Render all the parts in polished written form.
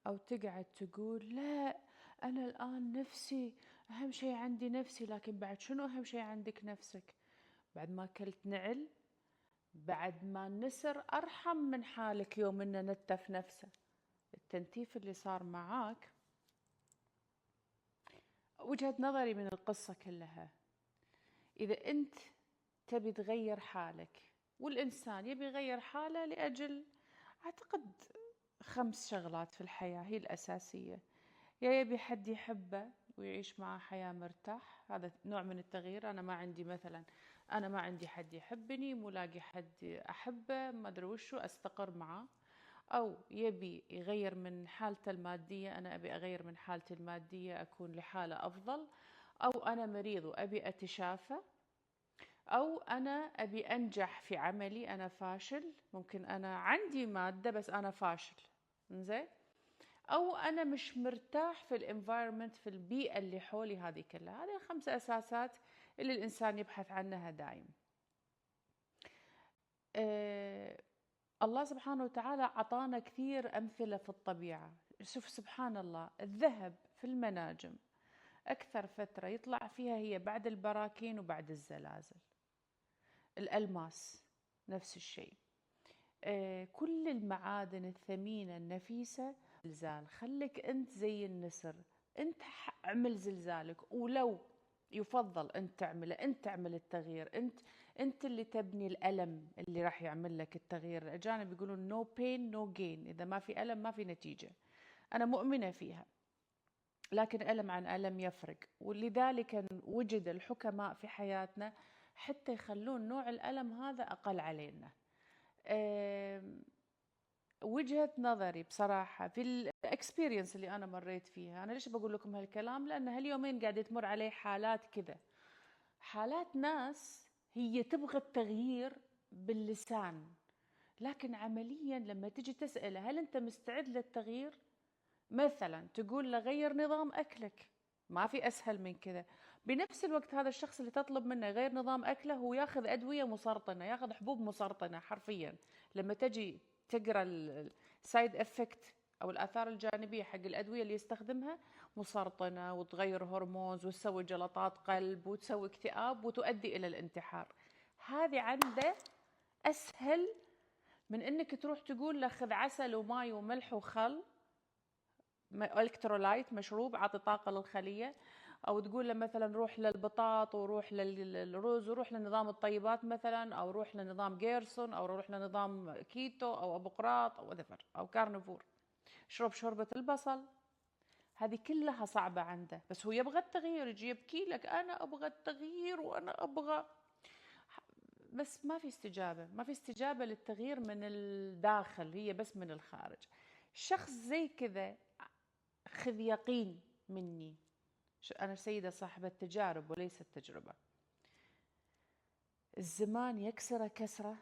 أو تقعد تقول لا أنا الآن نفسي، أهم شيء عندي نفسي. لكن بعد شنو أهم شيء عندك نفسك؟ بعد ما كلت نعل، بعد ما النسر أرحم من حالك يوم إنه نتف نفسه. التنتيف اللي صار معاك، وجهة نظري من القصة كلها، إذا أنت تبي تغير حالك، والإنسان يبي يغير حاله لأجل أعتقد 5 شغلات في الحياة هي الأساسية. يا يبي حد يحبه ويعيش معه حياة مرتاح، هذا نوع من التغيير. أنا ما عندي مثلا، أنا ما عندي حد يحبني، مو لاقي حد أحبه، ما أدري وشو، أستقر معاه. أو يبي يغير من حالته المادية، أنا أبي أغير من حالتي المادية أكون لحالة أفضل. أو أنا مريض وأبي أتشافى. أو أنا أبي أنجح في عملي، أنا فاشل، ممكن أنا عندي مادة بس أنا فاشل، إنزين. أو أنا مش مرتاح في الانفايرمنت، في البيئة اللي حولي. هذه كلها، هذه 5 أساسات اللي الإنسان يبحث عنها دائم. الله سبحانه وتعالى عطانا كثير أمثلة في الطبيعة. شوف سبحان الله، الذهب في المناجم أكثر فترة يطلع فيها هي بعد البراكين وبعد الزلازل. الألماس نفس الشيء. كل المعادن الثمينة النفيسة زلزال. خليك أنت زي النسر، أنت اعمل زلزالك، ولو يفضل أنت تعمله، أنت تعمل التغيير، أنت اللي تبني الألم اللي راح يعمل لك التغيير. الأجانب يقولون no pain no gain، إذا ما في ألم ما في نتيجة. أنا مؤمنة فيها، لكن ألم عن ألم يفرق. ولذلك وجد الحكماء في حياتنا حتى يخلون نوع الألم هذا أقل علينا. وجهة نظري بصراحة في الاكسبيرينس اللي أنا مريت فيها، أنا ليش بقول لكم هالكلام؟ لأن هاليومين قاعدة تمر علي حالات كذا، حالات ناس هي تبغى التغيير باللسان، لكن عمليا لما تجي تسأله هل أنت مستعد للتغيير؟ مثلا تقول له غير نظام أكلك، ما في أسهل من كذا. بنفس الوقت هذا الشخص اللي تطلب منه يغير نظام أكله هو ياخذ أدوية مسرطنة، ياخذ حبوب مسرطنة حرفيا. لما تجي تقرأ السايد افكت أو الآثار الجانبية حق الأدوية اللي يستخدمها، مسرطنة وتغير هرمونز وتسوي جلطات قلب وتسوي اكتئاب وتؤدي إلى الانتحار. هذه عنده أسهل من أنك تروح تقول له خذ عسل وماي وملح وخل، الكترولايت مشروب عطي طاقه للخليه. او تقول له مثلا روح للبطاط وروح للرز وروح لنظام الطيبات مثلا، او روح لنظام جيرسون، او روح لنظام كيتو او ابو قراط او ذفر او كارنفور، اشرب شوربه البصل. هذه كلها صعبه عنده، بس هو يبغى التغيير، يجي يبكي لك انا ابغى التغيير وانا ابغى، بس ما في استجابه، ما في استجابه للتغيير من الداخل، هي بس من الخارج. شخص زي كذا خذ يقين مني، أنا سيدة صاحبة تجارب وليست تجربة. الزمان يكسره كسرة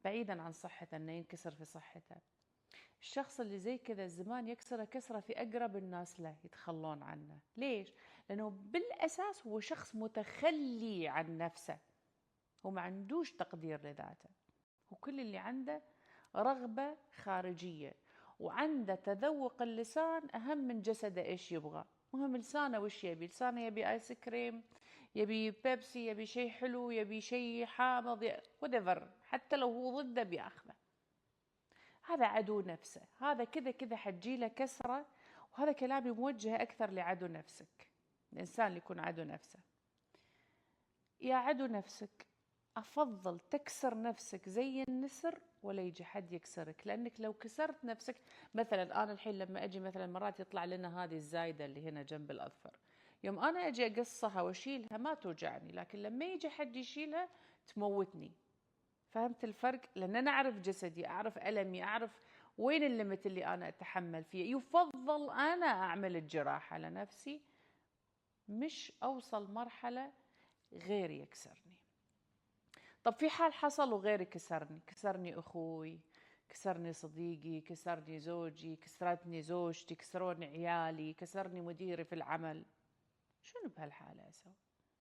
بعيدا عن صحته، أنه ينكسر في صحته. الشخص اللي زي كذا الزمان يكسره كسرة في أقرب الناس له يتخلون عنه. ليش؟ لأنه بالأساس هو شخص متخلي عن نفسه، هو ما عندوش تقدير لذاته، وكل اللي عنده رغبة خارجية، وعنده تذوق اللسان أهم من جسده إيش يبغى. مهم لسانه وش يبي، لسانه يبي آيس كريم، يبي بيبسي، يبي شيء حلو، يبي شيء حامض، whatever، حتى لو هو ضده بياخذه. هذا عدو نفسه، هذا كذا كذا حتجيله كسرة. وهذا كلامي موجه أكثر لعدو نفسك، الإنسان اللي يكون عدو نفسه. يا عدو نفسك، أفضل تكسر نفسك زي النسر ولا يجي حد يكسرك. لأنك لو كسرت نفسك، مثلا أنا الحين لما أجي مثلا مرات يطلع لنا هذه الزايدة اللي هنا جنب الأظفر، يوم أنا أجي أقصها وأشيلها ما توجعني، لكن لما يجي حد يشيلها تموتني. فهمت الفرق؟ لأن أنا أعرف جسدي، أعرف ألمي، أعرف وين الليمت اللي أنا أتحمل فيه. يفضل أنا أعمل الجراحة لنفسي، مش أوصل مرحلة غير يكسرني. طب في حال حصل وغيري كسرني، كسرني أخوي، كسرني صديقي، كسرني زوجي، كسرتني زوجتي، كسروني عيالي، كسرني مديري في العمل، شنو بهالحالة أسوي؟